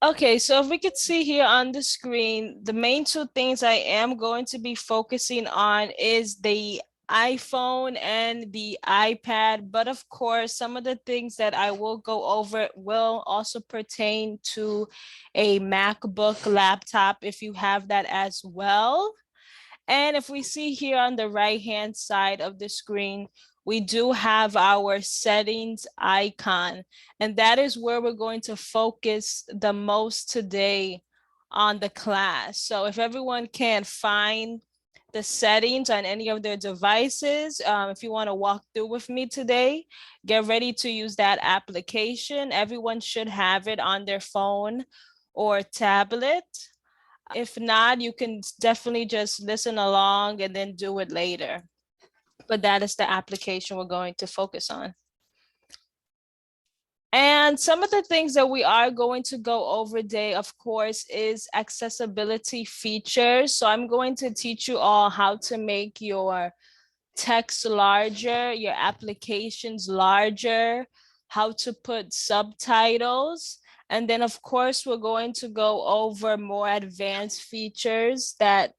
Okay, so if we could see here on the screen, the main two things I am going to be focusing on is the iPhone and the iPad. But of course, some of the things that I will go over will also pertain to a MacBook laptop if you have that as well. And if we see here on the right-hand side of the screen, we do have our settings icon, and that is where we're going to focus the most today on the class. So if everyone can find the settings on any of their devices, if you want to walk through with me today, get ready to use that application. Everyone should have it on their phone or tablet. If not, you can definitely just listen along and then do it later. But that is the application we're going to focus on. And some of the things that we are going to go over today, of course, is accessibility features. So I'm going to teach you all how to make your text larger, your applications larger, how to put subtitles. And then, of course, we're going to go over more advanced features that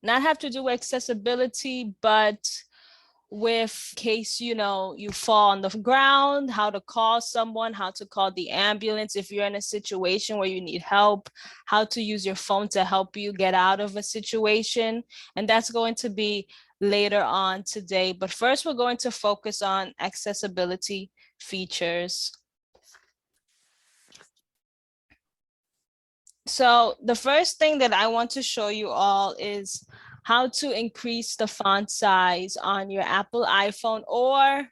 not have to do with accessibility, but with case you fall on the ground, how to call someone, how to call the ambulance if you're in a situation where you need help, how to use your phone to help you get out of a situation. And that's going to be later on today. But first, we're going to focus on accessibility features. So the first thing that I want to show you all is how to increase the font size on your Apple iPhone or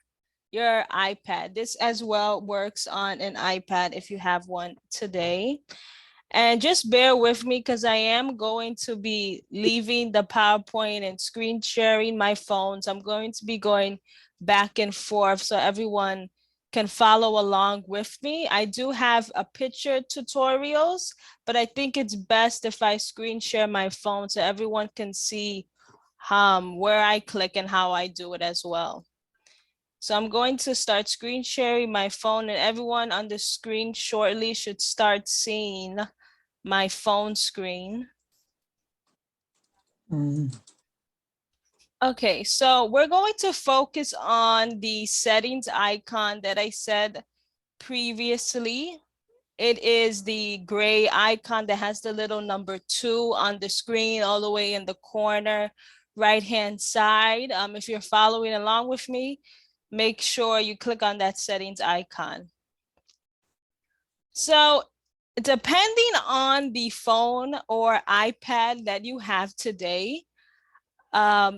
your iPad. This as well works on an iPad if you have one today. And just bear with me because I am going to be leaving the PowerPoint and screen sharing my phones. I'm going to be going back and forth so everyone can follow along with me. I do have a picture tutorials, but I think it's best if I screen share my phone so everyone can see where I click and how I do it as well. So I'm going to start screen sharing my phone, and everyone on the screen shortly should start seeing my phone screen. Okay, so we're going to focus on the settings icon that I said previously. It is the gray icon that has the little number 2 on the screen all the way in the corner right-hand side. If you're following along with me, make sure you click on that settings icon. So depending on the phone or iPad that you have today,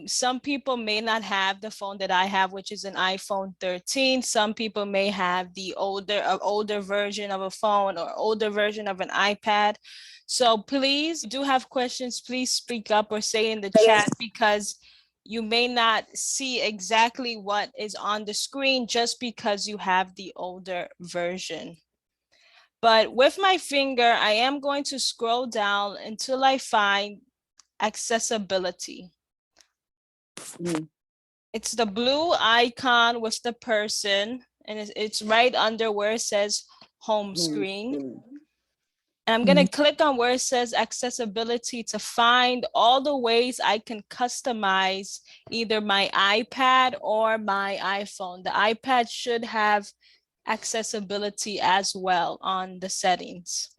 some people may not have the phone that I have, which is an iPhone 13. Some people may have the older version of a phone or older version of an iPad. So please do have questions, please speak up or say in the chat because you may not see exactly what is on the screen just because you have the older version. But with my finger, I am going to scroll down until I find accessibility. It's the blue icon with the person, and it's right under where it says home screen. And I'm going to click on where it says accessibility to find all the ways I can customize either my iPad or my iPhone. The iPad should have accessibility as well on the settings.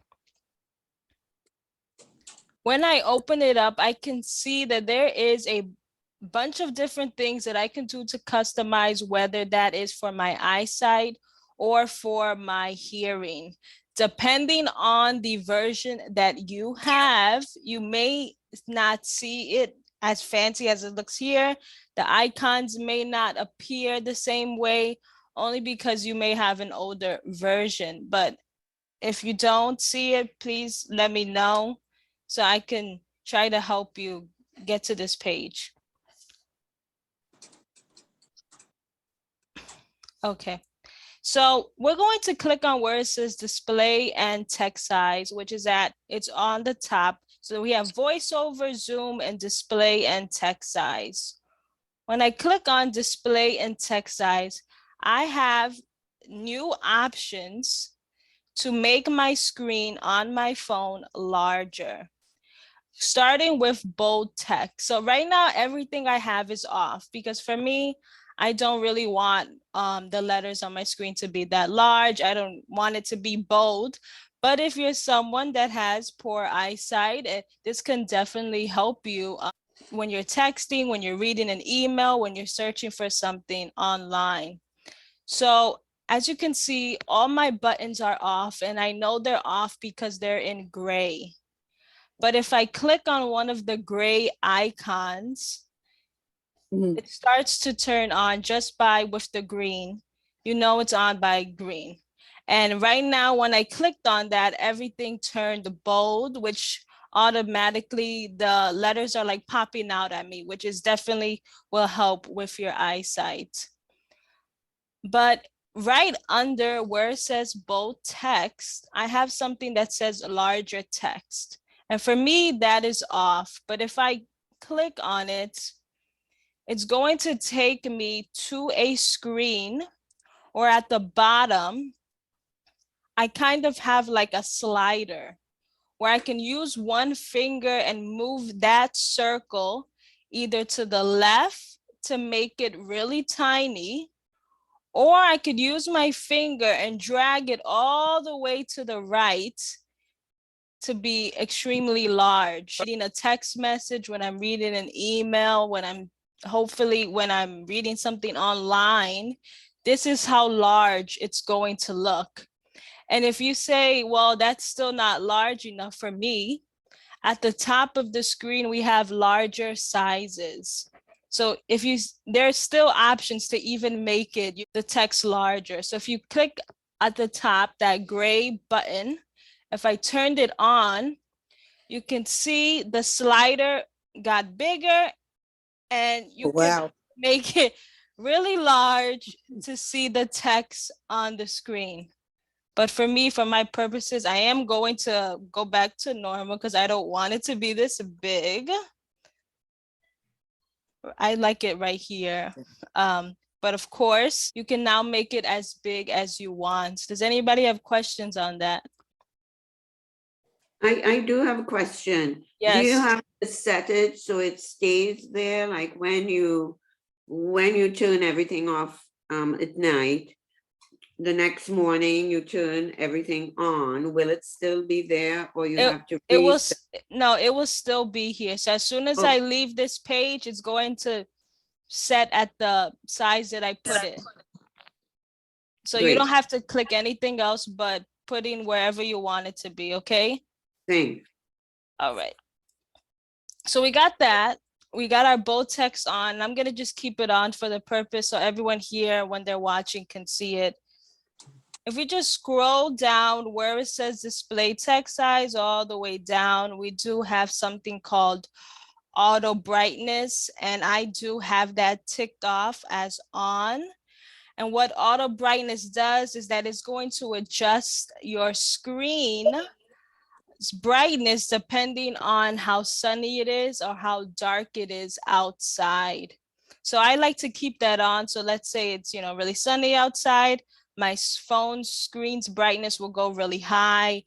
When I open it up, I can see that there is a bunch of different things that I can do to customize, whether that is for my eyesight or for my hearing. Depending on the version that you have, you may not see it as fancy as it looks here. The icons may not appear the same way, only because you may have an older version. But if you don't see it, please let me know so I can try to help you get to this page. Okay, so we're going to click on where it says display and text size, which is it's on the top. So we have voiceover, zoom, and display and text size. When I click on display and text size, I have new options to make my screen on my phone larger, starting with bold text. So right now, everything I have is off because for me, I don't really want the letters on my screen to be that large. I don't want it to be bold. But if you're someone that has poor eyesight, this can definitely help you when you're texting, when you're reading an email, when you're searching for something online. So as you can see, all my buttons are off, and I know they're off because they're in gray. But if I click on one of the gray icons, it starts to turn on just by with the green. You know it's on by green. And right now, when I clicked on that, everything turned bold, which automatically the letters are like popping out at me, which is definitely will help with your eyesight. But right under where it says bold text, I have something that says larger text. And for me, that is off. But if I click on it, it's going to take me to a screen, or at the bottom, I kind of have like a slider where I can use one finger and move that circle either to the left to make it really tiny, or I could use my finger and drag it all the way to the right to be extremely large. Reading a text message, when I'm reading an email, when I'm reading something online, this is how large it's going to look. And if you say, well, that's still not large enough for me, at the top of the screen, we have larger sizes. So there's still options to even make the text larger. So if you click at the top, that gray button, if I turned it on, you can see the slider got bigger, and you can make it really large to see the text on the screen. But for me, for my purposes, I am going to go back to normal because I don't want it to be this big. I like it right here. But of course, you can now make it as big as you want. Does anybody have questions on that? I do have a question. Yes. Do you have to set it so it stays there? Like when you turn everything off at night, the next morning you turn everything on, will it still be there, or you have to it will still be here. So as soon as I leave this page, it's going to set at the size that I put it. So you don't have to click anything else but put in wherever you want it to be, okay? Thanks. All right. So we got that. We got our bold text on. I'm gonna just keep it on for the purpose so everyone here, when they're watching, can see it. If we just scroll down where it says display text size all the way down, we do have something called auto brightness, and I do have that ticked off as on. And what auto brightness does is that it's going to adjust your screen brightness depending on how sunny it is or how dark it is outside. So I like to keep that on. So let's say it's, really sunny outside, my phone screen's brightness will go really high.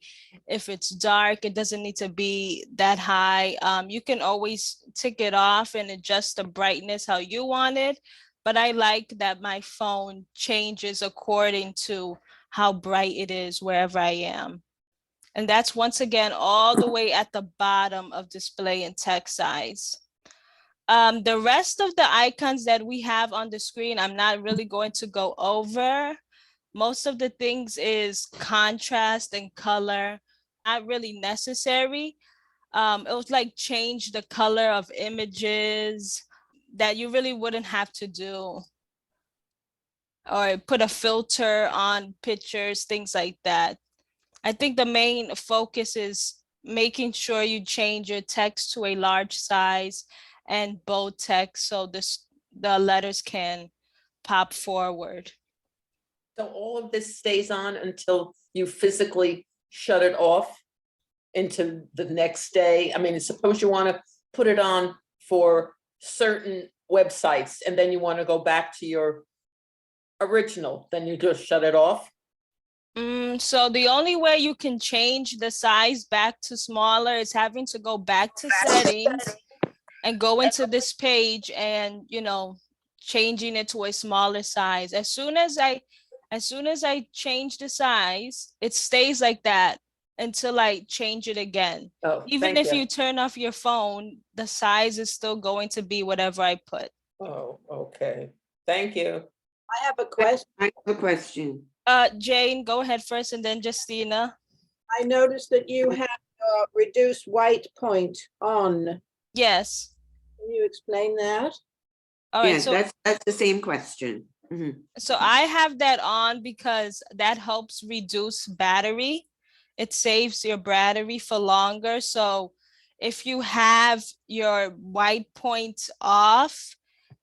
If it's dark, it doesn't need to be that high. You can always tick it off and adjust the brightness how you want it. But I like that my phone changes according to how bright it is wherever I am. And that's once again all the way at the bottom of display and text size. The rest of the icons that we have on the screen, I'm not really going to go over. Most of the things is contrast and color, not really necessary. It was like change the color of images that you really wouldn't have to do. Or put a filter on pictures, things like that. I think the main focus is making sure you change your text to a large size and bold text so the letters can pop forward. So all of this stays on until you physically shut it off into the next day? I mean, suppose you want to put it on for certain websites and then you want to go back to your original, then you just shut it off? So the only way you can change the size back to smaller is having to go back to settings and go into this page and, changing it to a smaller size. As soon as I change the size, it stays like that until I change it again. Oh, Even thank if you you. turn off your phone, the size is still going to be whatever I put. Oh, okay. Thank you. I have a question. I have a question. Jane, go ahead first and then Justina. I noticed that you have reduced white point on. Yes. Can you explain that? All right. Yes, that's the same question. Mhm. So I have that on because that helps reduce battery. It saves your battery for longer. So if you have your white points off,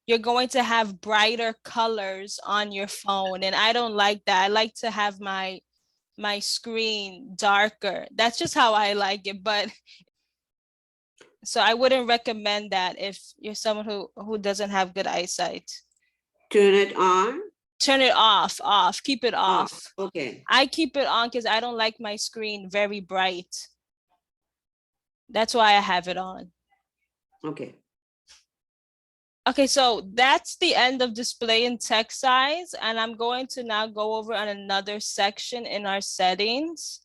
you're going to have brighter colors on your phone. And I don't like that. I like to have my screen darker. That's just how I like it. But so I wouldn't recommend that if you're someone who doesn't have good eyesight. Turn it on? Turn it off, keep it off. Okay, I keep it on because I don't like my screen very bright. That's why I have it on. okay. Okay, so that's the end of display and text size. And I'm going to now go over on another section in our settings.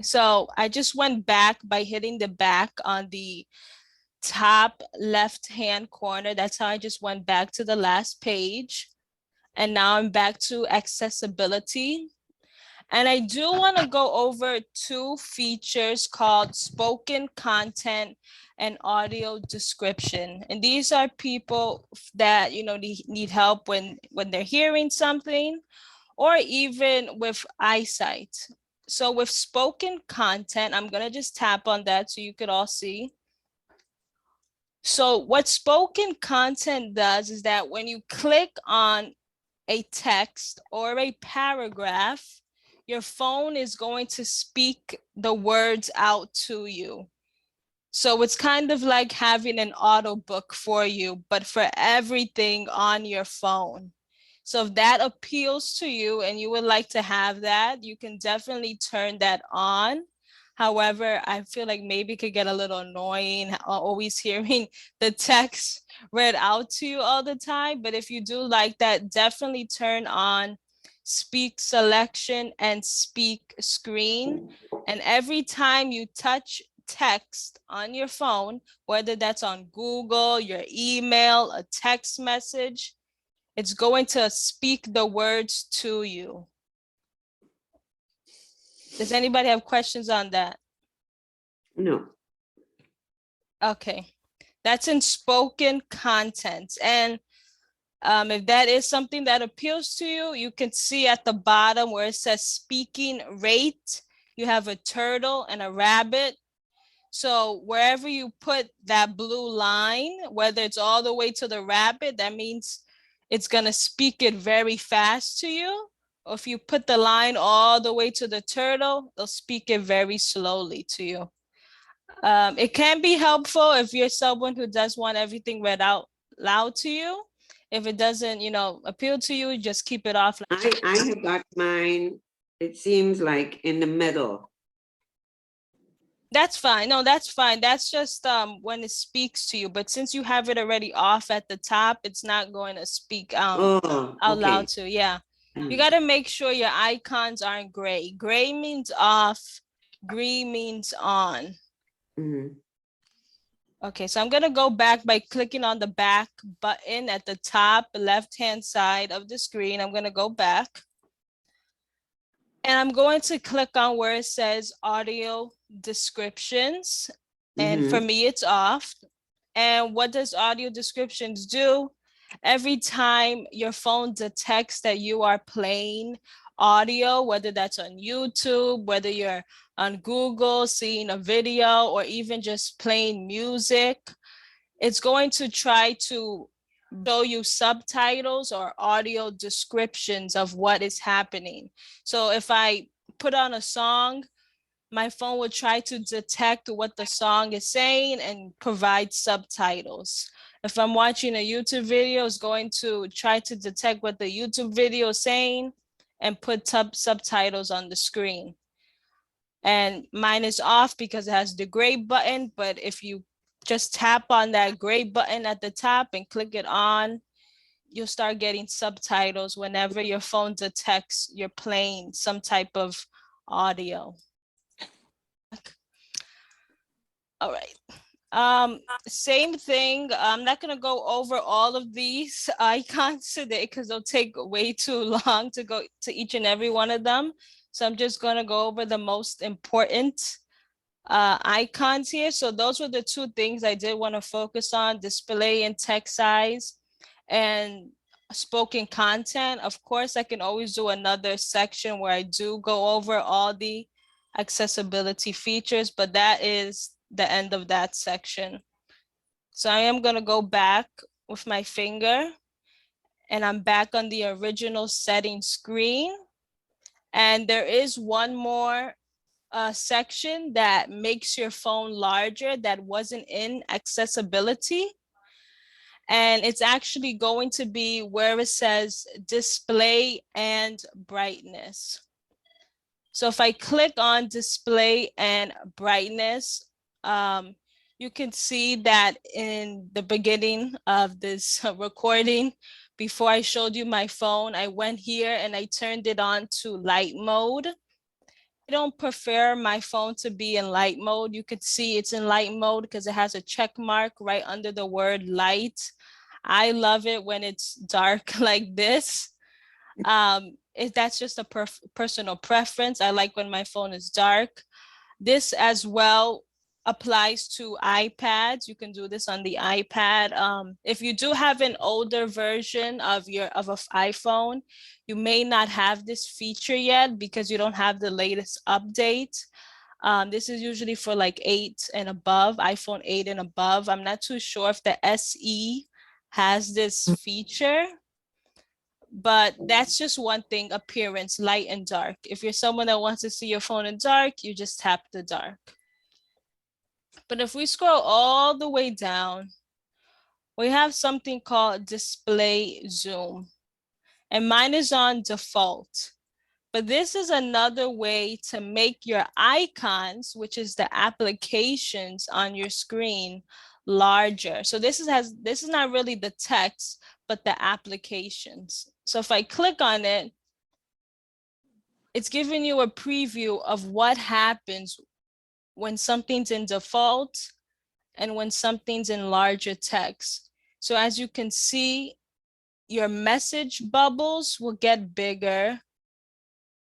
So I just went back by hitting the back on the top left-hand corner. That's how I just went back to the last page. And now I'm back to accessibility. And I do want to go over two features called spoken content and audio description. And these are people that, need help when they're hearing something or even with eyesight. So with spoken content, I'm going to just tap on that so you could all see. So what spoken content does is that when you click on a text or a paragraph, your phone is going to speak the words out to you. So it's kind of like having an auto book for you, but for everything on your phone. So if that appeals to you and you would like to have that, you can definitely turn that on. However, I feel like maybe it could get a little annoying always hearing the text read out to you all the time. But if you do like that, definitely turn on speak selection and speak screen. And every time you touch text on your phone, whether that's on Google, your email, a text message, it's going to speak the words to you. Does anybody have questions on that? No. Okay, that's in spoken content. And if that is something that appeals to you, you can see at the bottom where it says speaking rate, you have a turtle and a rabbit. So wherever you put that blue line, whether it's all the way to the rabbit, that means it's going to speak it very fast to you. Or if you put the line all the way to the turtle, they'll speak it very slowly to you. It can be helpful if you're someone who does want everything read out loud to you. If it doesn't, appeal to you, just keep it off. I have got mine, it seems like in the middle. That's fine. No, that's fine. That's just when it speaks to you. But since you have it already off at the top, it's not going to speak Oh, out okay. loud to. Yeah. You got to make sure your icons aren't gray. Gray means off, green means on. Mhm. Okay, so I'm going to go back by clicking on the back button at the top left-hand side of the screen. I'm going to go back. And I'm going to click on where it says audio descriptions. And for me, it's off. And what does audio descriptions do? Every time your phone detects that you are playing audio, whether that's on YouTube, whether you're on Google, seeing a video, or even just playing music, it's going to try to show you subtitles or audio descriptions of what is happening. So if I put on a song, my phone will try to detect what the song is saying and provide subtitles. If I'm watching a YouTube video, it's going to try to detect what the YouTube video is saying and put subtitles on the screen. And mine is off because it has the gray button, but if you just tap on that gray button at the top and click it on, you'll start getting subtitles whenever your phone detects you're playing some type of audio. All right. Same thing. I'm not gonna go over all of these icons today because they'll take way too long to go to each and every one of them. So I'm just gonna go over the most important icons here. So those were the two things I did want to focus on: display and text size and spoken content. Of course, I can always do another section where I do go over all the accessibility features, but that is the end of that section. So I am going to go back with my finger, and I'm back on the original setting screen. And there is one more section that makes your phone larger that wasn't in accessibility. And it's actually going to be where it says display and brightness. So if I click on display and brightness, you can see that in the beginning of this recording, before I showed you my phone, I went here and I turned it on to light mode. I don't prefer my phone to be in light mode. You could see it's in light mode because it has a check mark right under the word light. I love it when it's dark like this. That's just a personal preference. I like when my phone is dark. This as well applies to iPads. You can do this on the iPad. If you do have an older version of an iPhone, you may not have this feature yet because you don't have the latest update. This is usually for like 8 and above, iPhone 8 and above. I'm not too sure if the SE has this feature, but that's just one thing: appearance, light and dark. If you're someone that wants to see your phone in dark, you just tap the dark. But if we scroll all the way down, we have something called display zoom, and mine is on default. But this is another way to make your icons, which is the applications on your screen, larger. So this is not really the text, but the applications. So if I click on it, it's giving you a preview of what happens when something's in default and when something's in larger text. So as you can see, your message bubbles will get bigger.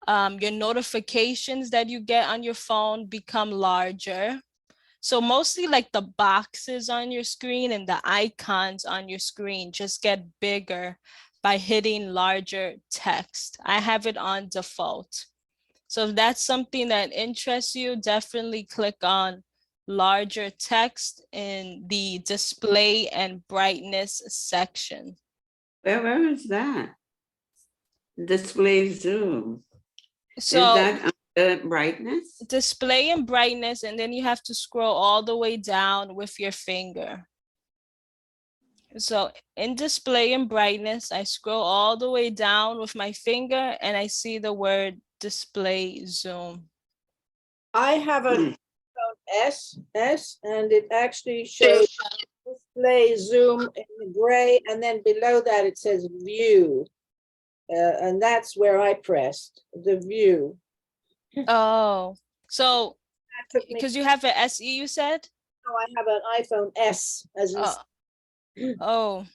Your notifications that you get on your phone become larger. So mostly like the boxes on your screen and the icons on your screen just get bigger by hitting larger text. I have it on default. So if that's something that interests you, definitely click on larger text in the display and brightness section. Where is that? Display zoom. So is that under brightness? display and brightness, and then you have to scroll all the way down with your finger. So in display and brightness, I scroll all the way down with my finger and I see the word display zoom. I have an iPhone S, and it actually shows display zoom in the gray, and then below that it says view. And that's where I pressed the view. Oh, so That took me, because you have an SE, you said? no, I have an iPhone S as in Oh,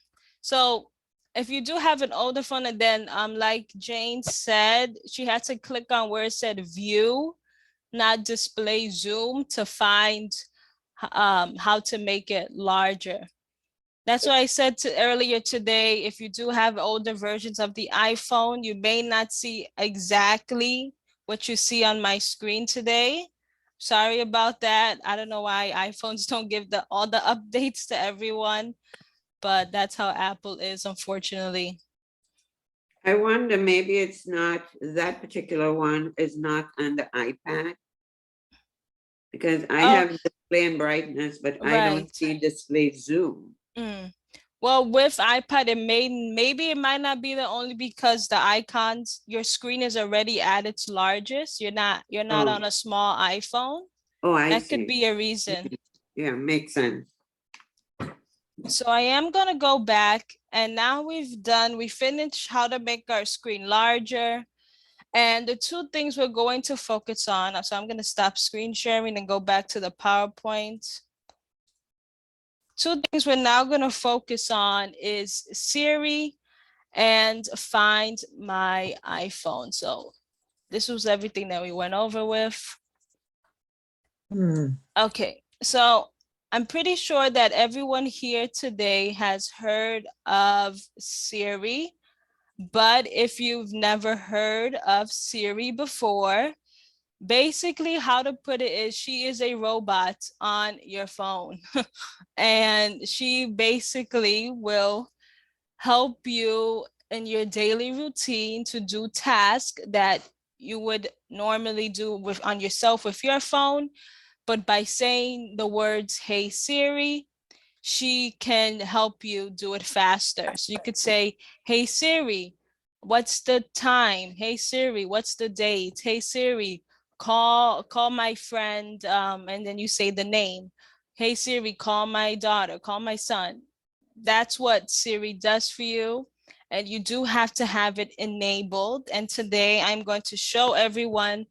so if you do have an older phone, and then like Jane said, she had to click on where it said view, not display zoom, to find how to make it larger. That's why I said earlier today, if you do have older versions of the iPhone, you may not see exactly what you see on my screen today. Sorry about that. I don't know why iPhones don't give all the updates to everyone, but that's how Apple is, unfortunately. I wonder, maybe it's not, that particular one is not on the iPad. Because I Oh, have display and brightness, but I don't right. see display zoom. Well, with iPad, maybe it might not be the only because the icons, your screen is already at its largest. You're not Oh, on a small iPhone. oh, I That could see. be a reason. Yeah, makes sense. So I am gonna go back, and now we finished how to make our screen larger. And the two things we're going to focus on, so I'm gonna stop screen sharing and go back to the PowerPoint. Two things we're now gonna focus on is Siri and Find My iPhone. So this was everything that we went over with. Okay, so I'm pretty sure that everyone here today has heard of Siri, but if you've never heard of Siri before, basically how to put it is she is a robot on your phone. And she basically will help you in your daily routine to do tasks that you would normally do with on yourself with your phone, but by saying the words, "Hey Siri," she can help you do it faster. So you could say, "Hey Siri, what's the time? Hey Siri, what's the date? Hey Siri, call my friend," and then you say the name. "Hey Siri, call my daughter, call my son." That's what Siri does for you. And you do have to have it enabled. And today I'm going to show everyone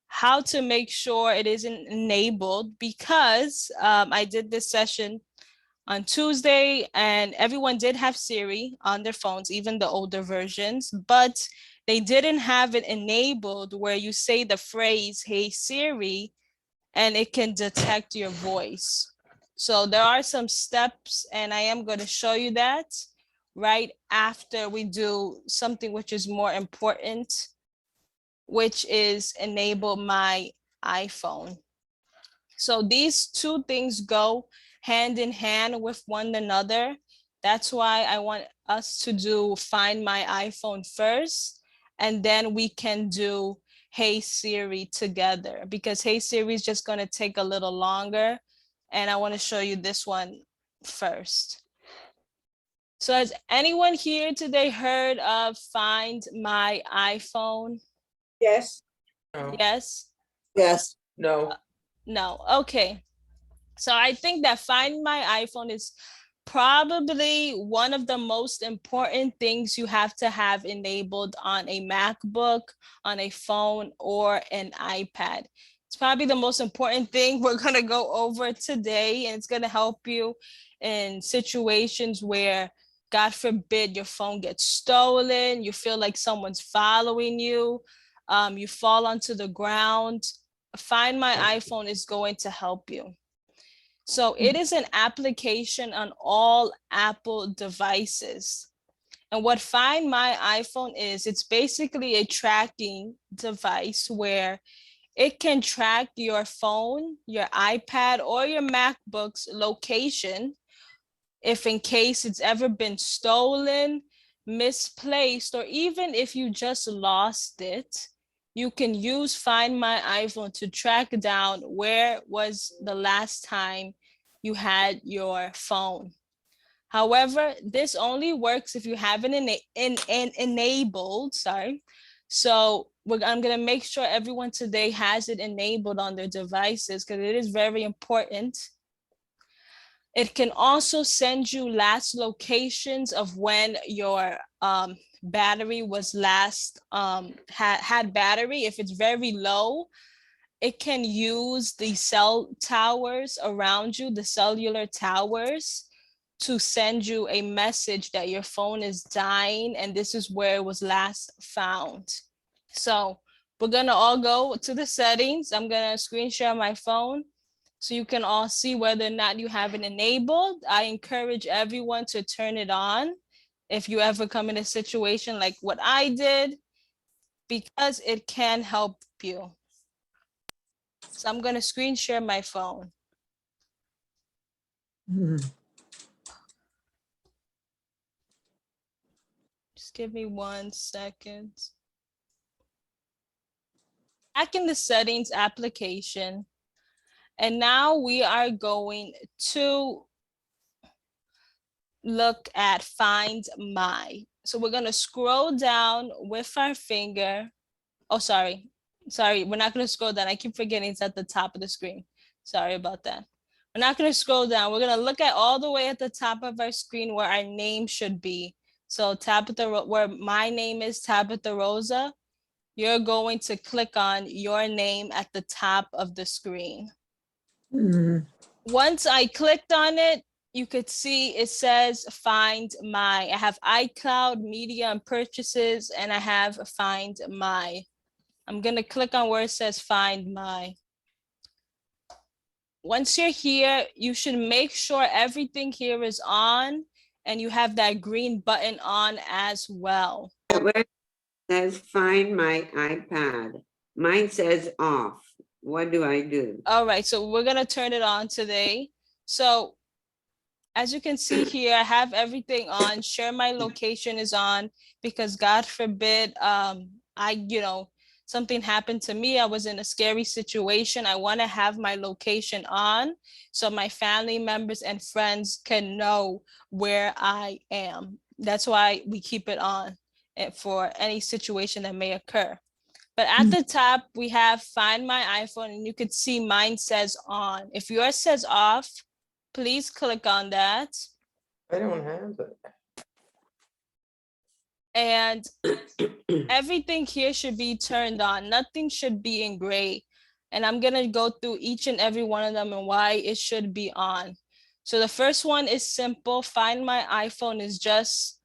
how to make sure it isn't enabled, because I did this session on Tuesday and everyone did have Siri on their phones, even the older versions, but they didn't have it enabled where you say the phrase, "Hey Siri," and it can detect your voice. So there are some steps, and I am going to show you that right after we do something which is more important, which is enable my iPhone. So these two things go hand in hand with one another. That's why I want us to do Find My iPhone first, and then we can do Hey Siri together, because Hey Siri is just going to take a little longer. And I want to show you this one first. So has anyone here today heard of Find My iPhone? Yes, No, Yes? yes. no. No. Okay. So I think that Find My iPhone is probably one of the most important things you have to have enabled on a MacBook, on a phone, or an iPad. It's probably the most important thing we're going to go over today, and it's going to help you in situations where, God forbid, your phone gets stolen, you feel like someone's following you, you fall onto the ground. Find My iPhone is going to help you. So it is an application on all Apple devices. And what Find My iPhone is, it's basically a tracking device where it can track your phone, your iPad, or your MacBook's location if in case it's ever been stolen, misplaced, or even if you just lost it. You can use Find My iPhone to track down where was the last time you had your phone. However, this only works if you have it enabled, sorry. So I'm gonna make sure everyone today has it enabled on their devices, because it is very important. It can also send you last locations of when your battery was last had battery. If it's very low, it can use the cell towers around you, the cellular towers, to send you a message that your phone is dying and this is where it was last found. So we're gonna all go to the settings. I'm gonna screen share my phone so you can all see whether or not you have it enabled. I encourage everyone to turn it on if you ever come in a situation like what I did, because it can help you. So I'm gonna screen share my phone. Just give me 1 second. Back in the settings application, And now we are going to look at Find My. So we're gonna scroll down with our finger. Oh, sorry. We're not gonna scroll down. I keep forgetting it's at the top of the screen. Sorry about that. We're not gonna scroll down. We're gonna look at all the way at the top of our screen where our name should be. So where my name is Tabitha Rosa, you're going to click on your name at the top of the screen. Once I clicked on it, you could see it says Find My. I have iCloud, Media and Purchases, and I have Find My. I'm gonna click on where it says Find My. Once you're here, you should make sure everything here is on and you have that green button on as well. Where it says Find My iPad. Mine says off. What do I do? All right, so we're gonna turn it on today. So as you can see here, I have everything on. Share my location is on because God forbid, something happened to me. I was in a scary situation. I want to have my location on so my family members and friends can know where I am. That's why we keep it on for any situation that may occur. But at the top, we have Find My iPhone, and you could see mine says on. If yours says off, please click on that. I don't have it. And everything here should be turned on. Nothing should be in gray. And I'm gonna go through each and every one of them and why it should be on. So the first one is simple. Find My iPhone is just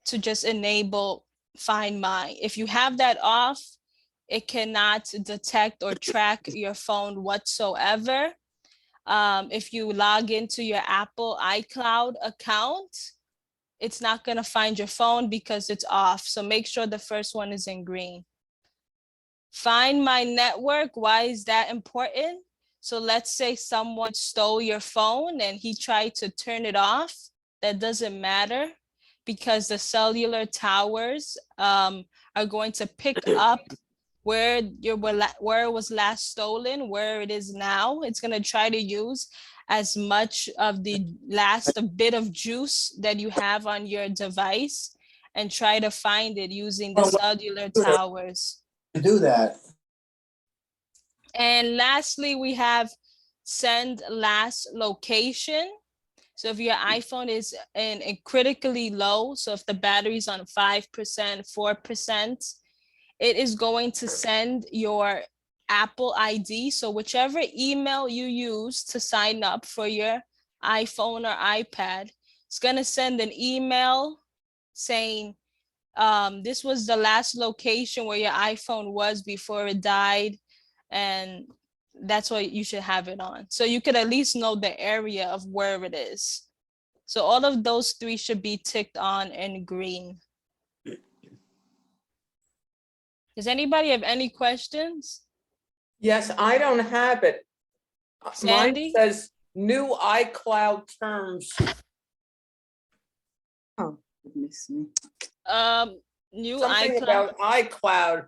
to enable Find My. If you have that off, it cannot detect or track your phone whatsoever. If you log into your Apple iCloud account, it's not gonna find your phone because it's off. So make sure the first one is in green. Find My network, why is that important? So let's say someone stole your phone and he tried to turn it off. That doesn't matter because the cellular towers are going to pick up where it was last stolen, where it is now. It's gonna try to use as much of the last bit of juice that you have on your device and try to find it using the cellular towers. Do that. And lastly, we have Send Last Location. So if your iPhone is in a critically low, so if the battery's on 5%, 4%, it is going to send your Apple ID. So whichever email you use to sign up for your iPhone or iPad, it's going to send an email saying, this was the last location where your iPhone was before it died. And that's what you should have it on. So you could at least know the area of where it is. So all of those three should be ticked on in green. Does anybody have any questions? Yes, I don't have it. Sandy? Mine says new iCloud terms. Oh, goodness me. New Something iCloud. about iCloud.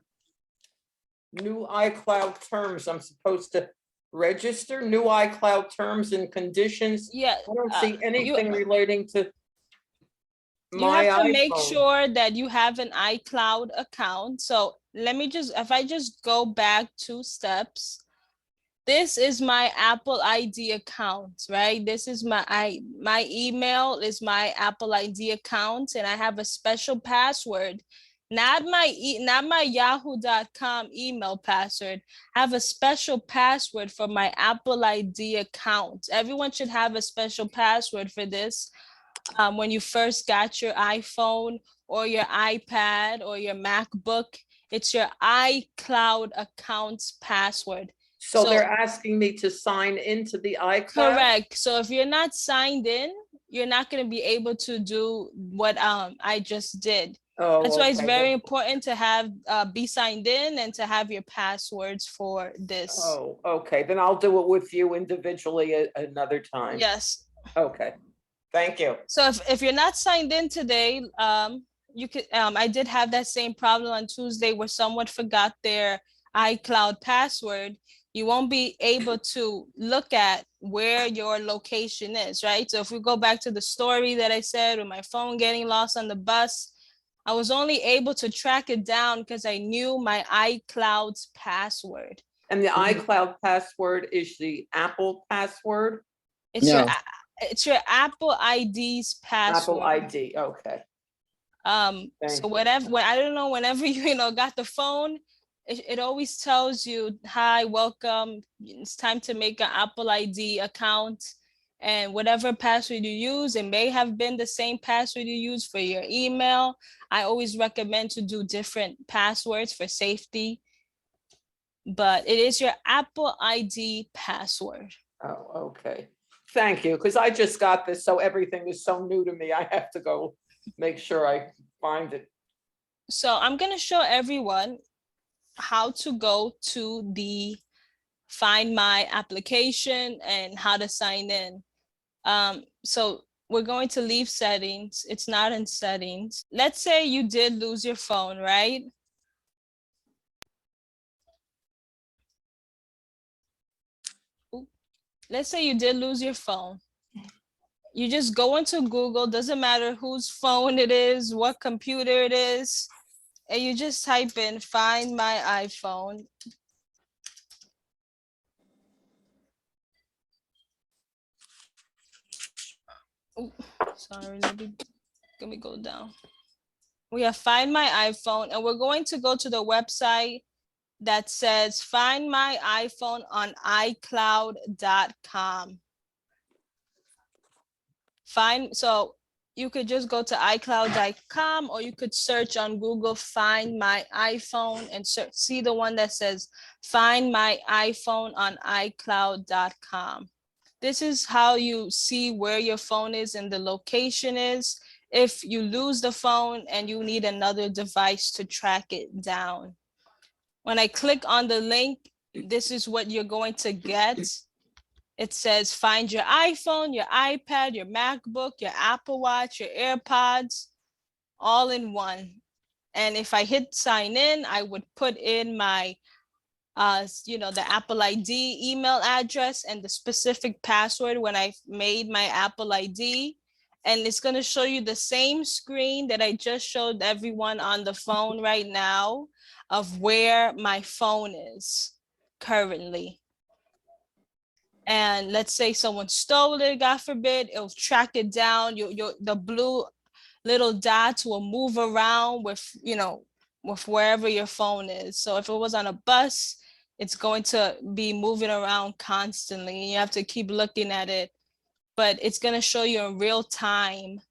New iCloud terms. I'm supposed to register new iCloud terms and conditions. Yeah. I don't see anything you, relating to you my have to iPhone. make sure that you have an iCloud account. So let me if I just go back 2 steps, this is my Apple ID account, right? This is my email is my Apple ID account, and I have a special password, not my yahoo.com email password. I have a special password for my Apple ID account. Everyone should have a special password for this. When you first got your iPhone or your iPad or your MacBook, it's your iCloud account's password. So they're asking me to sign into the iCloud? Correct. So if you're not signed in, you're not going to be able to do what I just did. Oh, that's why it's okay, very then. important to have be signed in and to have your passwords for this. Oh, okay. Then I'll do it with you individually another time. Yes. Okay. Thank you. So if you're not signed in today, you could. I did have that same problem on Tuesday where someone forgot their iCloud password. you won't be able to look at where your location is, right? So if we go back to the story that I said with my phone getting lost on the bus, I was only able to track it down because I knew my iCloud's password. And the iCloud password is the Apple password? It's your No. it's your Apple ID's password. Apple ID, okay. So Thank you. whatever, I don't know, whenever you got the phone, it always tells you, hi, welcome, it's time to make an Apple ID account. And whatever password you use, it may have been the same password you use for your email. I always recommend to do different passwords for safety. But it is your Apple ID password. Oh, okay. Thank you, because I just got this, so everything is so new to me. I have to go make sure I find it. So I'm going to show everyone how to go to the Find My application and how to sign in. So we're going to leave settings. It's not in settings. Let's say you did lose your phone, right? Let's say you did lose your phone. You just go into Google, doesn't matter whose phone it is, what computer it is, and you just type in Find My iPhone. Ooh, sorry, let me go down. We have Find My iPhone, and we're going to go to the website that says Find My iPhone on iCloud.com. So you could just go to iCloud.com, or you could search on Google Find My iPhone and see the one that says Find My iPhone on iCloud.com. This is how you see where your phone is and the location is if you lose the phone and you need another device to track it down. When I click on the link, this is what you're going to get. It says find your iPhone, your iPad, your MacBook, your Apple Watch, your AirPods, all in one. And if I hit sign in, I would put in my the Apple ID email address and the specific password when I made my Apple ID. And it's going to show you the same screen that I just showed everyone on the phone right now of where my phone is currently. And let's say someone stole it, God forbid, it'll track it down. The blue little dots will move around with wherever your phone is. So if it was on a bus, it's going to be moving around constantly, and you have to keep looking at it. But it's going to show you in real time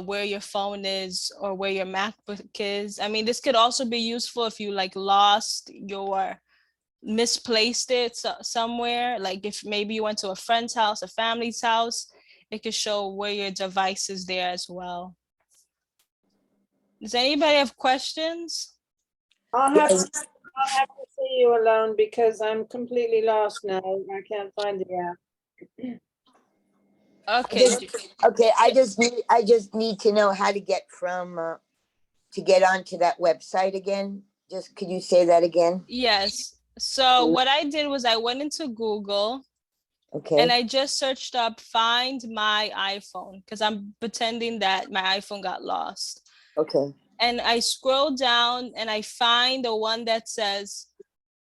where your phone is or where your MacBook is. I mean, this could also be useful if you misplaced it somewhere, like if maybe you went to a friend's house, a family's house, it could show where your device is there as well. Does anybody have questions? I'll have to see you alone because I'm completely lost now. I can't find the app. Okay. Okay, I just need to know how to get to get onto that website again. Just could you say that again? Yes. So what I did was I went into Google. Okay. And I just searched up Find My iPhone because I'm pretending that my iPhone got lost. Okay. And I scroll down and I find the one that says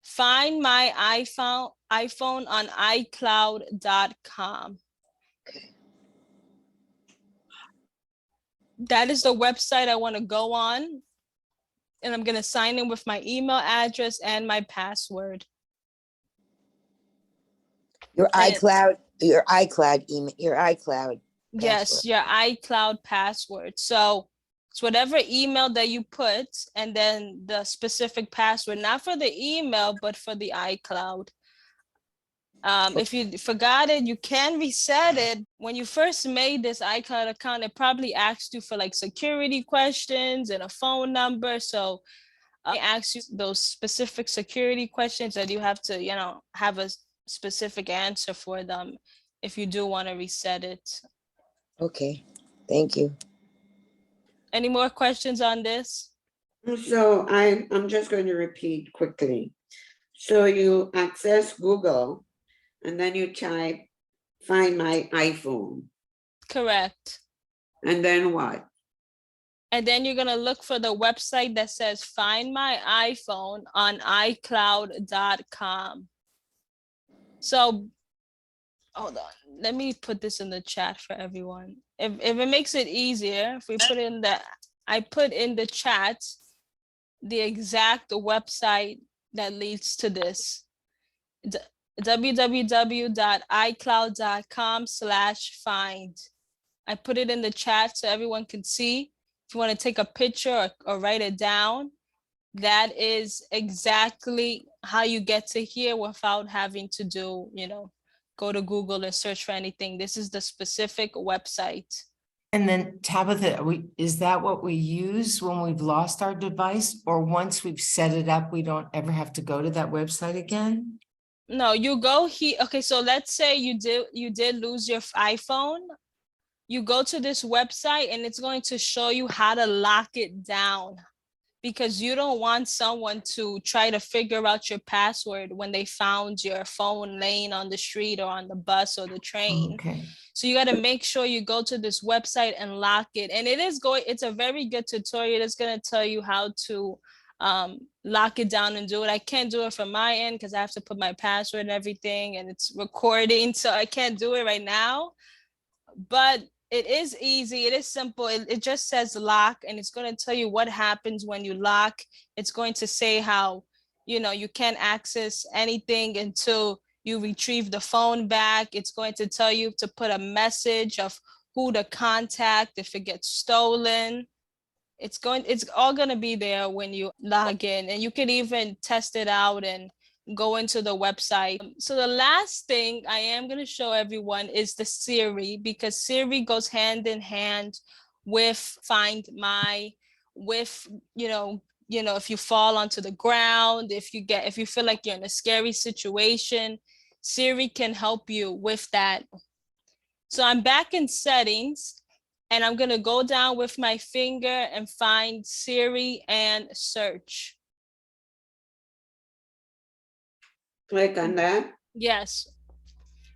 Find My iPhone on iCloud.com. Okay. That is the website I want to go on. And I'm going to sign in with my email address and my password. Your iCloud email, your iCloud. Yes, password. your iCloud password. So it's whatever email that you put, and then the specific password, not for the email, but for the iCloud. If you forgot it, you can reset it. When you first made this iCloud account, it probably asked you for like security questions and a phone number. So it asks you those specific security questions that you have to, have a specific answer for them if you do want to reset it. Okay, thank you. Any more questions on this? So I'm just going to repeat quickly. So you access Google and then you type, find my iPhone. Correct. And then what? And then you're gonna look for the website that says Find My iPhone on iCloud.com. So hold on, let me put this in the chat for everyone. If it makes it easier, if we put in I put in the chat the exact website that leads to this. www.icloud.com/find. I put it in the chat so everyone can see. If you want to take a picture or write it down, that is exactly how you get to here without having to do, go to Google and search for anything. This is the specific website. And then Tabitha, is that what we use when we've lost our device, or once we've set it up, we don't ever have to go to that website again? No, you go here. Okay, so let's say you did lose your iPhone. You go to this website and it's going to show you how to lock it down, because you don't want someone to try to figure out your password when they found your phone laying on the street or on the bus or the train. Okay. So you got to make sure you go to this website and lock it. And it's a very good tutorial. It's going to tell you how to lock it down and do it. I can't do it from my end because I have to put my password and everything, and it's recording, so I can't do it right now. But it is easy. It is simple. It just says lock, and it's going to tell you what happens when you lock. It's going to say how, you can't access anything until you retrieve the phone back. It's going to tell you to put a message of who to contact if it gets stolen. It's all going to be there when you log in, and you can even test it out and go into the website. So the last thing I am going to show everyone is the Siri, because Siri goes hand in hand with Find My, with, if you fall onto the ground, if you feel like you're in a scary situation, Siri can help you with that. So I'm back in settings, and I'm going to go down with my finger and find Siri and search. Click on that. Yes.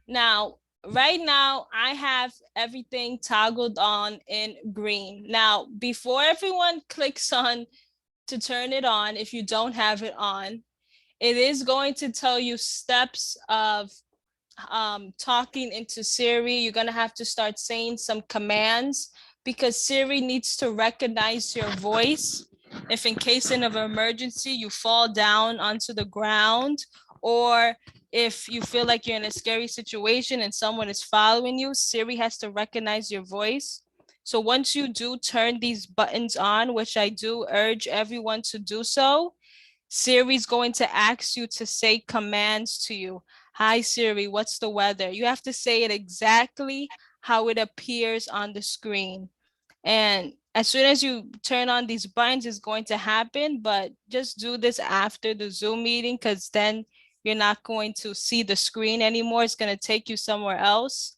Now, right now, I have everything toggled on in green. Now, before everyone clicks on to turn it on, if you don't have it on, it is going to tell you steps of talking into Siri. You're going to have to start saying some commands, because Siri needs to recognize your voice. If in case of an emergency, you fall down onto the ground, or if you feel like you're in a scary situation and someone is following you, Siri has to recognize your voice. So once you do turn these buttons on, which I do urge everyone to do so, Siri's going to ask you to say commands to you. Hi, Siri, what's the weather? You have to say it exactly how it appears on the screen. And as soon as you turn on these buttons, it's going to happen, but just do this after the Zoom meeting, because then you're not going to see the screen anymore. It's going to take you somewhere else.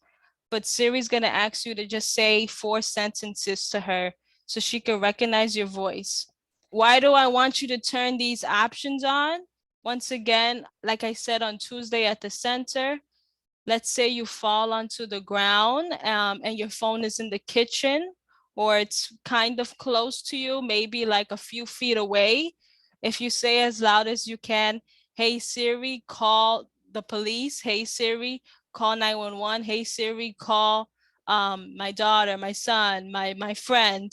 But Siri's going to ask you to just say 4 sentences to her so she can recognize your voice. Why do I want you to turn these options on? Once again, like I said on Tuesday at the center, let's say you fall onto the ground and your phone is in the kitchen, or it's kind of close to you, maybe like a few feet away. If you say as loud as you can, hey Siri, call the police. Hey Siri, call 911. Hey Siri, call my daughter, my son, my friend.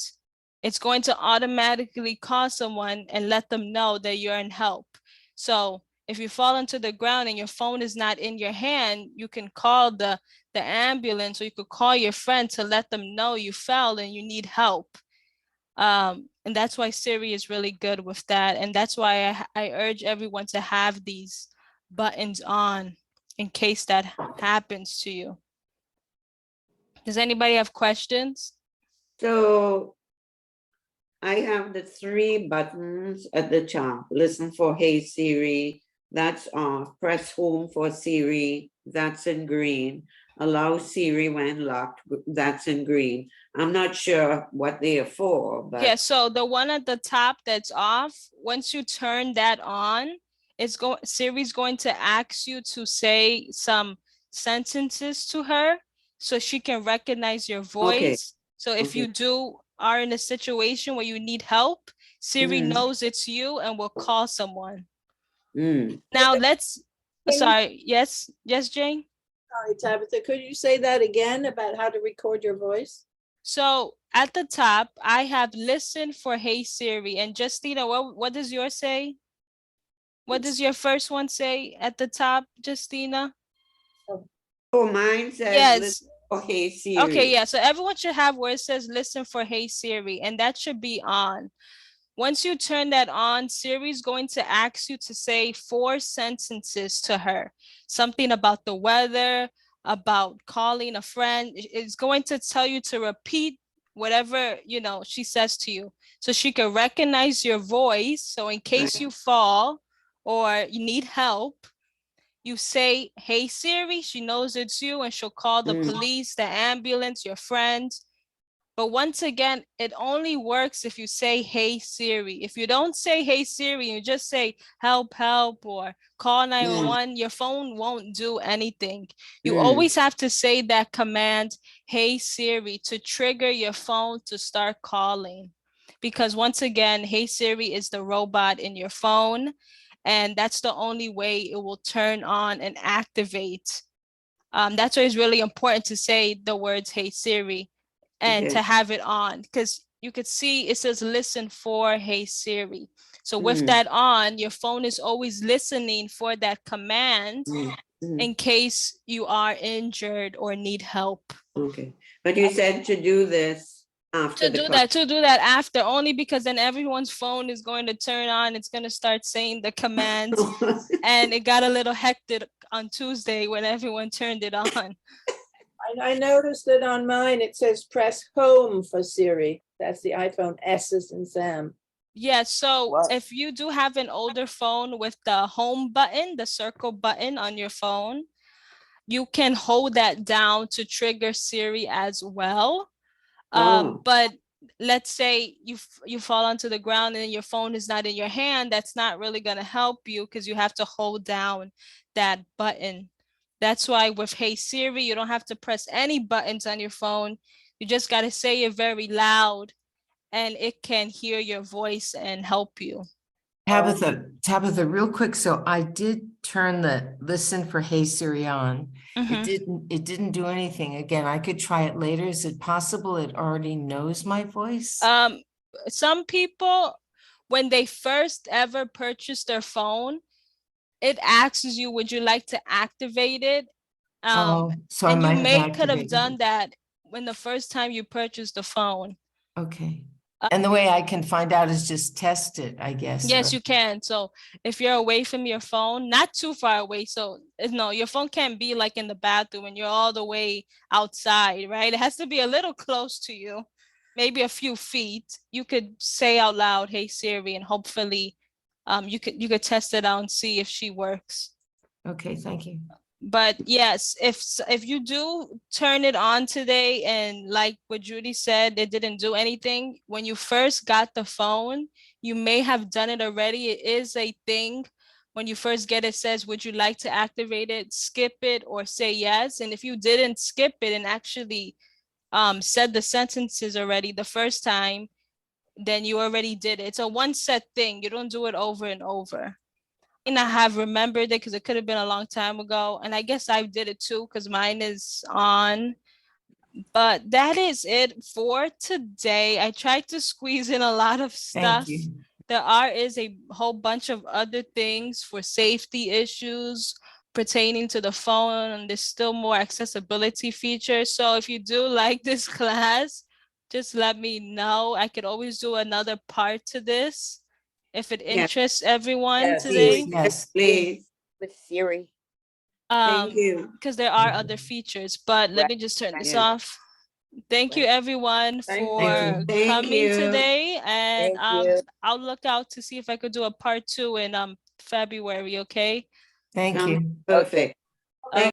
It's going to automatically call someone and let them know that you're in help. So if you fall into the ground and your phone is not in your hand, you can call the ambulance, or you could call your friend to let them know you fell and you need help. And that's why Siri is really good with that. And that's why I urge everyone to have these buttons on in case that happens to you. Does anybody have questions? So I have the 3 buttons at the top. Listen for Hey Siri, that's off. Press home for Siri, that's in green. Allow Siri when locked, that's in green. I'm not sure what they are for, but Yeah, so the one at the top that's off, once you turn that on, Siri's going to ask you to say some sentences to her so she can recognize your voice. So if you are in a situation where you need help, Siri Mhm. knows it's you and will call someone. Mm. Now let's, Can you- sorry, yes, Jane? Sorry, Tabitha, could you say that again about how to record your voice? So at the top, I have listen for Hey Siri. And Justina, what does yours say? What does your first one say at the top, Justina? Oh, mine says, Yes. listen, okay, Siri. Okay, yeah. So everyone should have where it says listen for Hey Siri, and that should be on. Once you turn that on, Siri's going to ask you to say 4 sentences to her. Something about the weather, about calling a friend. It's going to tell you to repeat whatever, she says to you. So she can recognize your voice. So in case you fall or you need help, you say, hey Siri, she knows it's you and she'll call the police, the ambulance, your friends. But once again, it only works if you say, hey Siri. If you don't say, hey Siri, you just say, help, or call 911, your phone won't do anything. You always have to say that command, hey Siri, to trigger your phone to start calling. Because once again, hey Siri is the robot in your phone. And that's the only way it will turn on and activate. That's why it's really important to say the words, hey Siri, and to have it on, because you could see it says listen for Hey Siri. So with that on, your phone is always listening for that command in case you are injured or need help. Okay, but you said to do this after To do that after, only because then everyone's phone is going to turn on. It's going to start saying the command. And it got a little hectic on Tuesday when everyone turned it on. I noticed that on mine, it says press home for Siri. That's the iPhone S's and Sam. Yeah, so Wow. if you do have an older phone with the home button, the circle button on your phone, you can hold that down to trigger Siri as well. But let's say you fall onto the ground and your phone is not in your hand, that's not really going to help you because you have to hold down that button. That's why with Hey Siri, you don't have to press any buttons on your phone. You just got to say it very loud and it can hear your voice and help you. Tabitha, real quick. So I did turn the listen for Hey Siri on. It didn't do anything. Again, I could try it later. Is it possible it already knows my voice? Some people, when they first ever purchase their phone, it asks you, would you like to activate it? So I might have could have activated done it. that when the first time you purchased the phone. Okay. And the way I can find out is just test it, I guess. Yes, right? you can. So if you're away from your phone, not too far away. So no, your phone can't be like in the bathroom and you're all the way outside, right? It has to be a little close to you, maybe a few feet. You could say out loud, hey Siri, and hopefully you could test it out and see if she works. Okay, thank you. But yes, if you do turn it on today and like what Judy said, it didn't do anything. When you first got the phone, you may have done it already. It is a thing. When you first get it, says, would you like to activate it, skip it, or say yes? And if you didn't skip it and actually said the sentences already the first time, then you already did it. It's a one set thing. You don't do it over and over. And I have remembered it because it could have been a long time ago. And I guess I did it too because mine is on. But that is it for today. I tried to squeeze in a lot of stuff. Thank you. There is a whole bunch of other things for safety issues pertaining to the phone, and there's still more accessibility features. So if you do like this class, just let me know. I could always do another part to this if it interests everyone Yes. today. Yes. Please, With Siri. thank you. Because there are other features, but let me just turn this Yes. off. Thank you everyone Thank for you. Thank coming you. today, and Thank you. I'll look out to see if I could do a part 2 in February. Okay. Thank you. Perfect.